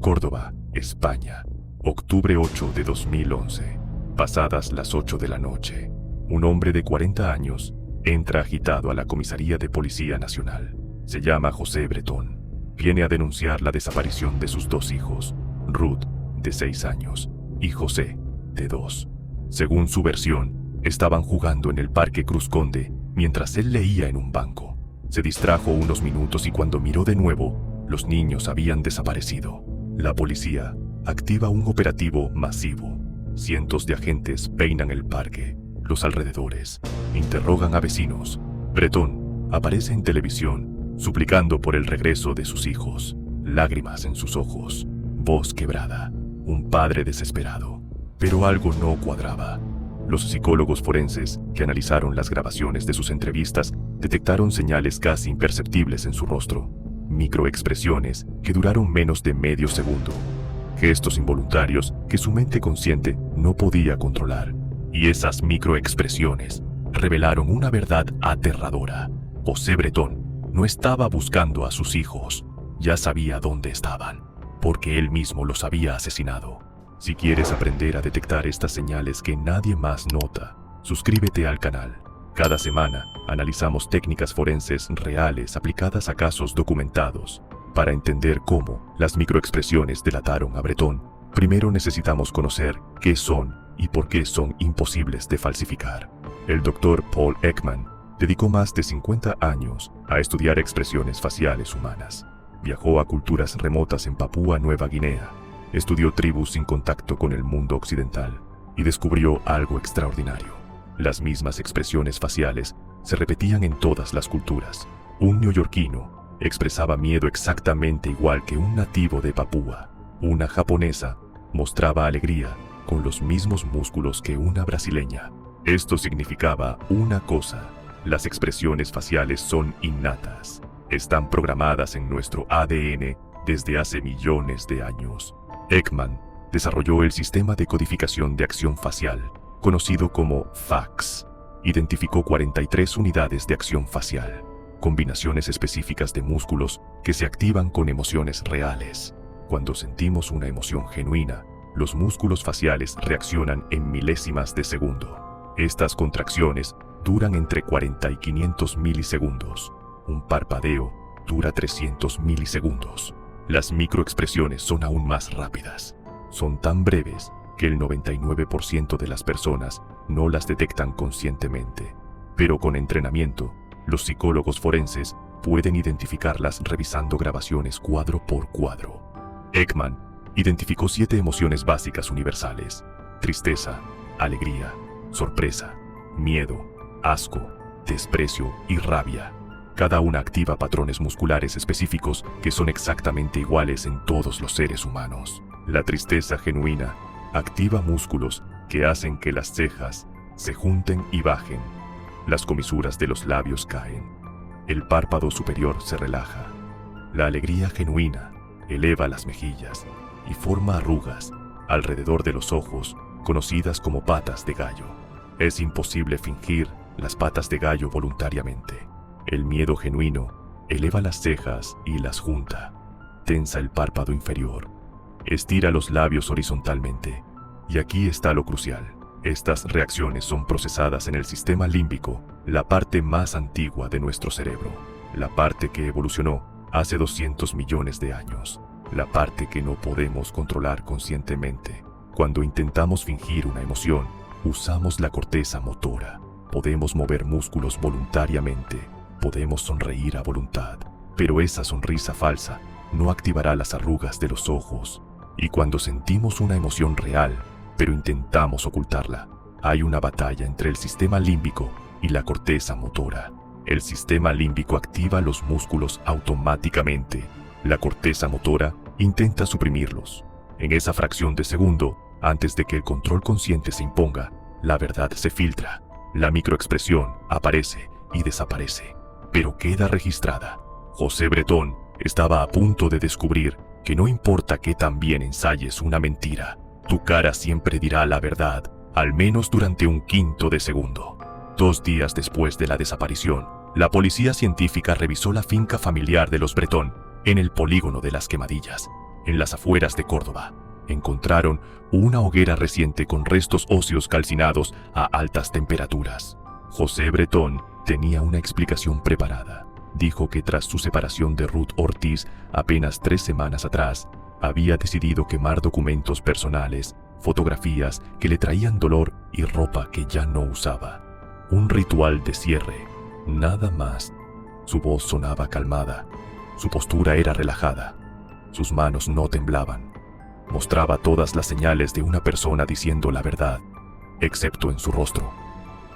Córdoba, España, octubre 8 de 2011. Pasadas las 8 de la noche, un hombre de 40 años entra agitado a la comisaría de Policía Nacional. Se llama José Bretón. Viene a denunciar la desaparición de sus dos hijos, Ruth, de 6 años, y José, de 2. Según su versión, estaban jugando en el Parque Cruz Conde mientras él leía en un banco. Se distrajo unos minutos y cuando miró de nuevo, los niños habían desaparecido. La policía activa un operativo masivo. Cientos de agentes peinan el parque, los alrededores, interrogan a vecinos. Bretón aparece en televisión, suplicando por el regreso de sus hijos, lágrimas en sus ojos, voz quebrada, un padre desesperado. Pero algo no cuadraba. Los psicólogos forenses que analizaron las grabaciones de sus entrevistas detectaron señales casi imperceptibles en su rostro, microexpresiones que duraron menos de medio segundo, gestos involuntarios que su mente consciente no podía controlar. Y esas microexpresiones revelaron una verdad aterradora. José Bretón no estaba buscando a sus hijos, ya sabía dónde estaban, porque él mismo los había asesinado. Si quieres aprender a detectar estas señales que nadie más nota, suscríbete al canal. Cada semana analizamos técnicas forenses reales aplicadas a casos documentados. Para entender cómo las microexpresiones delataron a Bretón, primero necesitamos conocer qué son y por qué son imposibles de falsificar. El Dr. Paul Ekman dedicó más de 50 años a estudiar expresiones faciales humanas. Viajó a culturas remotas en Papúa Nueva Guinea, estudió tribus sin contacto con el mundo occidental y descubrió algo extraordinario. Las mismas expresiones faciales se repetían en todas las culturas. Un neoyorquino expresaba miedo exactamente igual que un nativo de Papúa. Una japonesa mostraba alegría con los mismos músculos que una brasileña. Esto significaba una cosa: las expresiones faciales son innatas. Están programadas en nuestro ADN desde hace millones de años. Ekman desarrolló el sistema de codificación de acción facial, conocido como FACS. Identificó 43 unidades de acción facial, combinaciones específicas de músculos que se activan con emociones reales. Cuando sentimos una emoción genuina, los músculos faciales reaccionan en milésimas de segundo. Estas contracciones duran entre 40 y 500 milisegundos. Un parpadeo dura 300 milisegundos. Las microexpresiones son aún más rápidas. Son tan breves que el 99% de las personas no las detectan conscientemente. Pero con entrenamiento, los psicólogos forenses pueden identificarlas revisando grabaciones cuadro por cuadro. Ekman identificó 7 emociones básicas universales: tristeza, alegría, sorpresa, miedo, asco, desprecio y rabia. Cada una activa patrones musculares específicos que son exactamente iguales en todos los seres humanos. La tristeza genuina activa músculos que hacen que las cejas se junten y bajen. Las comisuras de los labios caen. El párpado superior se relaja. La alegría genuina eleva las mejillas y forma arrugas alrededor de los ojos, conocidas como patas de gallo. Es imposible fingir las patas de gallo voluntariamente. El miedo genuino eleva las cejas y las junta. Tensa el párpado inferior. Estira los labios horizontalmente. Y aquí está lo crucial. Estas reacciones son procesadas en el sistema límbico, la parte más antigua de nuestro cerebro. La parte que evolucionó hace 200 millones de años. La parte que no podemos controlar conscientemente. Cuando intentamos fingir una emoción, usamos la corteza motora. Podemos mover músculos voluntariamente. Podemos sonreír a voluntad. Pero esa sonrisa falsa no activará las arrugas de los ojos. Y cuando sentimos una emoción real, pero intentamos ocultarla, hay una batalla entre el sistema límbico y la corteza motora. El sistema límbico activa los músculos automáticamente. La corteza motora intenta suprimirlos. En esa fracción de segundo, antes de que el control consciente se imponga, la verdad se filtra. La microexpresión aparece y desaparece, pero queda registrada. José Bretón estaba a punto de descubrir que no importa qué tan bien ensayes una mentira, tu cara siempre dirá la verdad, al menos durante un quinto de segundo. 2 días después de la desaparición, la policía científica revisó la finca familiar de los Bretón en el polígono de Las Quemadillas. en las afueras de Córdoba. Encontraron una hoguera reciente con restos óseos calcinados a altas temperaturas. José Bretón tenía una explicación preparada. Dijo que tras su separación de Ruth Ortiz apenas 3 semanas atrás, había decidido quemar documentos personales, fotografías que le traían dolor y ropa que ya no usaba. Un ritual de cierre, nada más. Su voz sonaba calmada, su postura era relajada, sus manos no temblaban. Mostraba todas las señales de una persona diciendo la verdad, excepto en su rostro.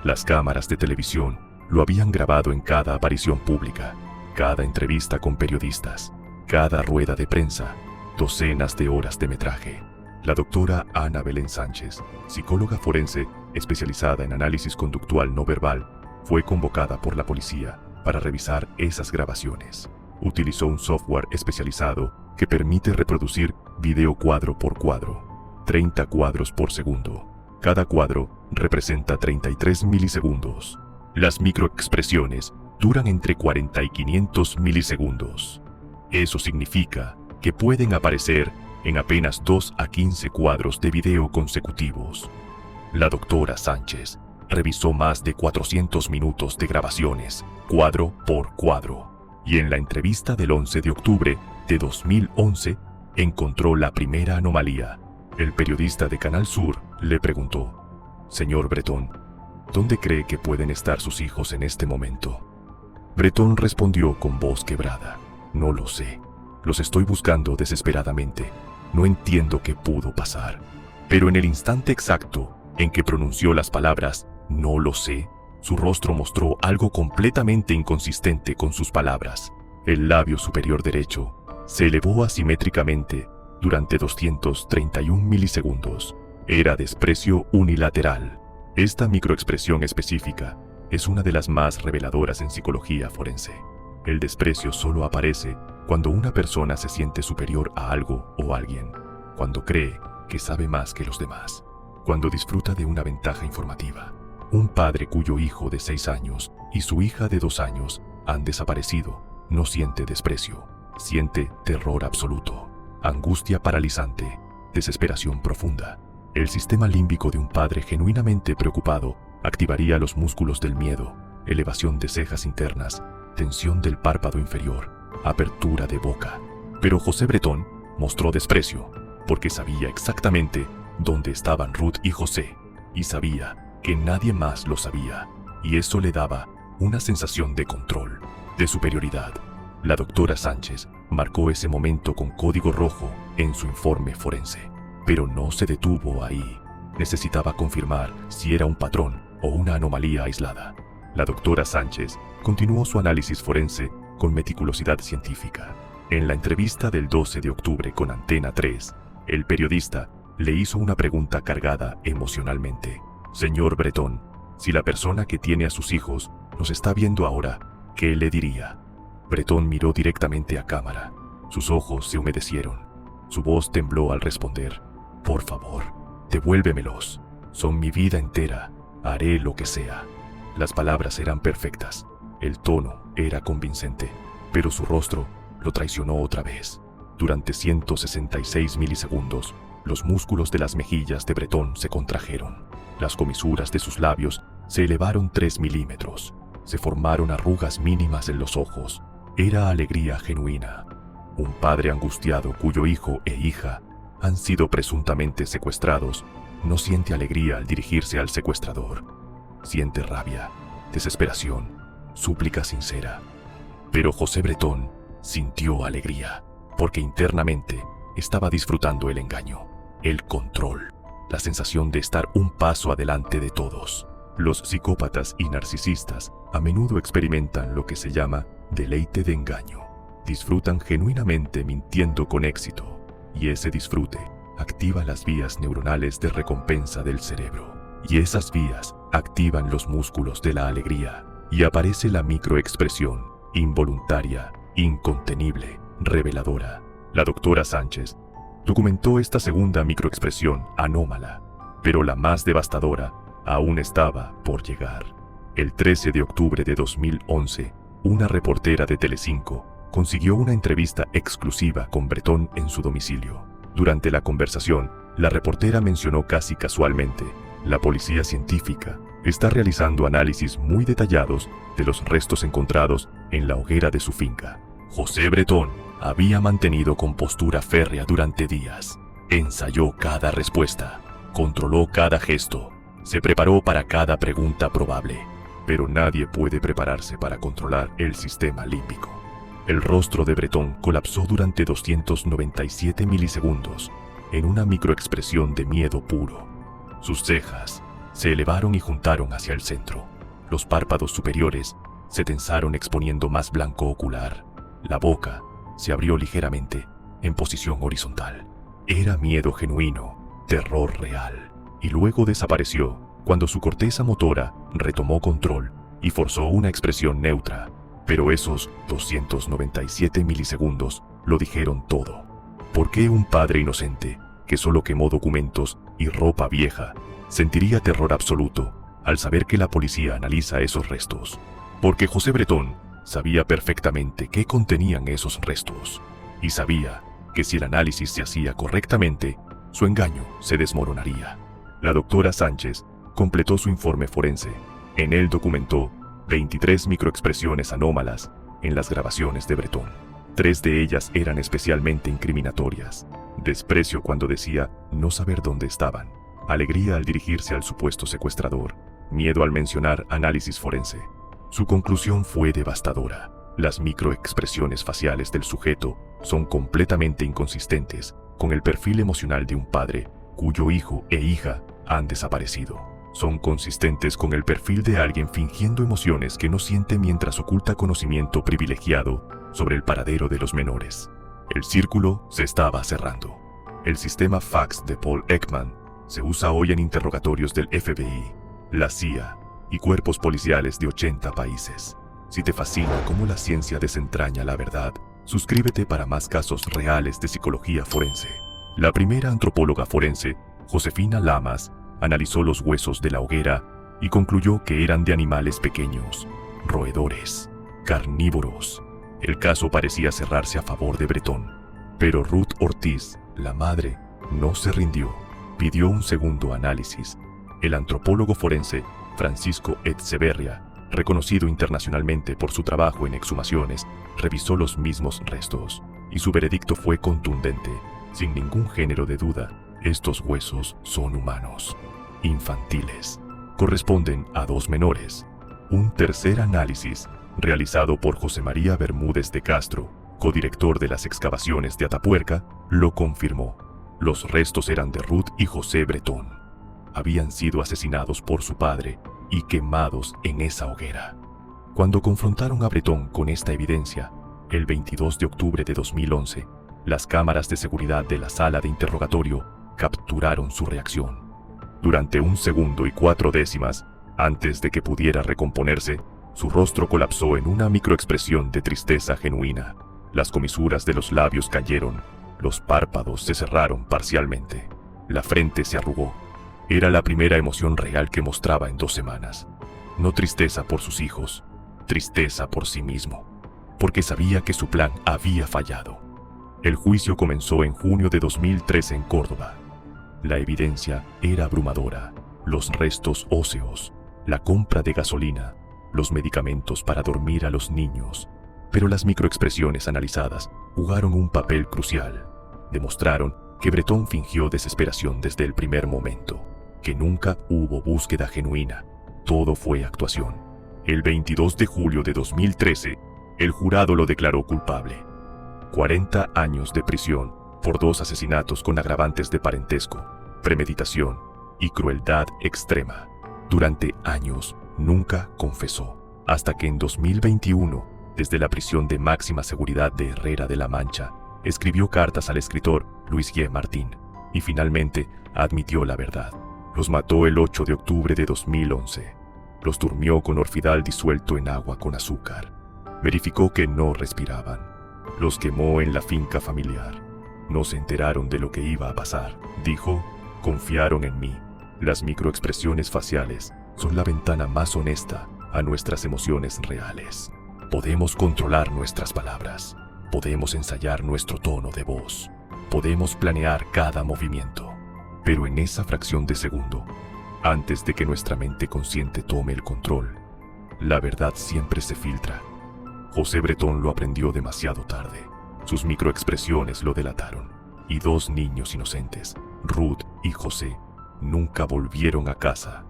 Las cámaras de televisión lo habían grabado en cada aparición pública, cada entrevista con periodistas, cada rueda de prensa, docenas de horas de metraje. La doctora Ana Belén Sánchez, psicóloga forense especializada en análisis conductual no verbal, fue convocada por la policía para revisar esas grabaciones. Utilizó un software especializado que permite reproducir video cuadro por cuadro, 30 cuadros por segundo. Cada cuadro representa 33 milisegundos. Las microexpresiones duran entre 40 y 500 milisegundos. Eso significa que pueden aparecer en apenas 2 a 15 cuadros de video consecutivos. La doctora Sánchez revisó más de 400 minutos de grabaciones, cuadro por cuadro, y en la entrevista del 11 de octubre de 2011 encontró la primera anomalía. El periodista de Canal Sur le preguntó: «Señor Bretón, ¿dónde cree que pueden estar sus hijos en este momento?». Bretón respondió con voz quebrada: «No lo sé. Los estoy buscando desesperadamente. No entiendo qué pudo pasar». Pero en el instante exacto en que pronunció las palabras «no lo sé», su rostro mostró algo completamente inconsistente con sus palabras. El labio superior derecho se elevó asimétricamente durante 231 milisegundos. Era desprecio unilateral. Esta microexpresión específica es una de las más reveladoras en psicología forense. El desprecio solo aparece cuando una persona se siente superior a algo o alguien, cuando cree que sabe más que los demás, cuando disfruta de una ventaja informativa. Un padre cuyo hijo de 6 años y su hija de 2 años han desaparecido no siente desprecio, siente terror absoluto, angustia paralizante, desesperación profunda. El sistema límbico de un padre genuinamente preocupado activaría los músculos del miedo, elevación de cejas internas, tensión del párpado inferior, apertura de boca. Pero José Bretón mostró desprecio, porque sabía exactamente dónde estaban Ruth y José, y sabía que nadie más lo sabía, y eso le daba una sensación de control, de superioridad. La doctora Sánchez marcó ese momento con código rojo en su informe forense, pero no se detuvo ahí. Necesitaba confirmar si era un patrón o una anomalía aislada. La doctora Sánchez continuó su análisis forense con meticulosidad científica. En la entrevista del 12 de octubre con Antena 3, el periodista le hizo una pregunta cargada emocionalmente. «Señor Bretón, si la persona que tiene a sus hijos nos está viendo ahora, ¿qué le diría?». Bretón miró directamente a cámara. Sus ojos se humedecieron. Su voz tembló al responder: «Por favor, devuélvemelos. Son mi vida entera. Haré lo que sea». Las palabras eran perfectas. El tono era convincente, pero su rostro lo traicionó otra vez. Durante 166 milisegundos, los músculos de las mejillas de Bretón se contrajeron. Las comisuras de sus labios se elevaron 3 milímetros. Se formaron arrugas mínimas en los ojos. Era alegría genuina. Un padre angustiado cuyo hijo e hija han sido presuntamente secuestrados no siente alegría al dirigirse al secuestrador. Siente rabia, desesperación, súplica sincera. Pero José Bretón sintió alegría, porque internamente estaba disfrutando el engaño, el control, la sensación de estar un paso adelante de todos. Los psicópatas y narcisistas a menudo experimentan lo que se llama deleite de engaño. Disfrutan genuinamente mintiendo con éxito, y ese disfrute activa las vías neuronales de recompensa del cerebro, y esas vías activan los músculos de la alegría, y aparece la microexpresión, involuntaria, incontenible, reveladora. La doctora Sánchez documentó esta segunda microexpresión anómala, pero la más devastadora aún estaba por llegar. El 13 de octubre de 2011, una reportera de Telecinco consiguió una entrevista exclusiva con Bretón en su domicilio. Durante la conversación, la reportera mencionó casi casualmente: la policía científica está realizando análisis muy detallados de los restos encontrados en la hoguera de su finca. José Bretón había mantenido compostura férrea durante días. Ensayó cada respuesta, controló cada gesto, se preparó para cada pregunta probable. Pero nadie puede prepararse para controlar el sistema límbico. El rostro de Bretón colapsó durante 297 milisegundos en una microexpresión de miedo puro. Sus cejas se elevaron y juntaron hacia el centro. Los párpados superiores se tensaron exponiendo más blanco ocular. La boca se abrió ligeramente en posición horizontal. Era miedo genuino, terror real, y luego desapareció cuando su corteza motora retomó control y forzó una expresión neutra. Pero esos 297 milisegundos lo dijeron todo. ¿Por qué un padre inocente, que solo quemó documentos y ropa vieja, sentiría terror absoluto al saber que la policía analiza esos restos? Porque José Bretón sabía perfectamente qué contenían esos restos, y sabía que si el análisis se hacía correctamente, su engaño se desmoronaría. La doctora Sánchez completó su informe forense. En él documentó 23 microexpresiones anómalas en las grabaciones de Bretón. 3 de ellas eran especialmente incriminatorias: desprecio cuando decía no saber dónde estaban, alegría al dirigirse al supuesto secuestrador, miedo al mencionar análisis forense. Su conclusión fue devastadora. Las microexpresiones faciales del sujeto son completamente inconsistentes con el perfil emocional de un padre cuyo hijo e hija han desaparecido. Son consistentes con el perfil de alguien fingiendo emociones que no siente mientras oculta conocimiento privilegiado sobre el paradero de los menores. El círculo se estaba cerrando. El sistema fax de Paul Ekman se usa hoy en interrogatorios del FBI, la CIA y cuerpos policiales de 80 países. Si te fascina cómo la ciencia desentraña la verdad, suscríbete para más casos reales de psicología forense. La primera antropóloga forense, Josefina Lamas, analizó los huesos de la hoguera y concluyó que eran de animales pequeños, roedores, carnívoros. El caso parecía cerrarse a favor de Bretón, pero Ruth Ortiz, la madre, no se rindió. Pidió un segundo análisis. El antropólogo forense Francisco Etcheverria, reconocido internacionalmente por su trabajo en exhumaciones, revisó los mismos restos, y su veredicto fue contundente. Sin ningún género de duda, estos huesos son humanos, infantiles. Corresponden a 2 menores. Un tercer análisis, realizado por José María Bermúdez de Castro, codirector de las excavaciones de Atapuerca, lo confirmó. Los restos eran de Ruth y José Bretón. Habían sido asesinados por su padre y quemados en esa hoguera. Cuando confrontaron a Bretón con esta evidencia, el 22 de octubre de 2011, las cámaras de seguridad de la sala de interrogatorio capturaron su reacción. Durante 1 segundo y 4 décimas, antes de que pudiera recomponerse, su rostro colapsó en una microexpresión de tristeza genuina. Las comisuras de los labios cayeron, los párpados se cerraron parcialmente, la frente se arrugó. Era la primera emoción real que mostraba en 2 semanas. No tristeza por sus hijos, tristeza por sí mismo, porque sabía que su plan había fallado. El juicio comenzó en junio de 2013 en Córdoba. La evidencia era abrumadora: los restos óseos, la compra de gasolina, los medicamentos para dormir a los niños. Pero las microexpresiones analizadas jugaron un papel crucial. Demostraron que Bretón fingió desesperación desde el primer momento, que nunca hubo búsqueda genuina. Todo fue actuación. El 22 de julio de 2013, el jurado lo declaró culpable. 40 años de prisión por 2 asesinatos con agravantes de parentesco, premeditación y crueldad extrema. Durante años nunca confesó, hasta que en 2021, desde la prisión de máxima seguridad de Herrera de la Mancha, escribió cartas al escritor Luis G. Martín y finalmente admitió la verdad. Los mató el 8 de octubre de 2011. Los durmió con orfidal disuelto en agua con azúcar. Verificó que no respiraban. Los quemó en la finca familiar. No se enteraron de lo que iba a pasar. Dijo: confiaron en mí. Las microexpresiones faciales son la ventana más honesta a nuestras emociones reales. Podemos controlar nuestras palabras, podemos ensayar nuestro tono de voz, podemos planear cada movimiento, pero en esa fracción de segundo, antes de que nuestra mente consciente tome el control, la verdad siempre se filtra. José Bretón lo aprendió demasiado tarde. Sus microexpresiones lo delataron, y dos niños inocentes, Ruth y José, nunca volvieron a casa.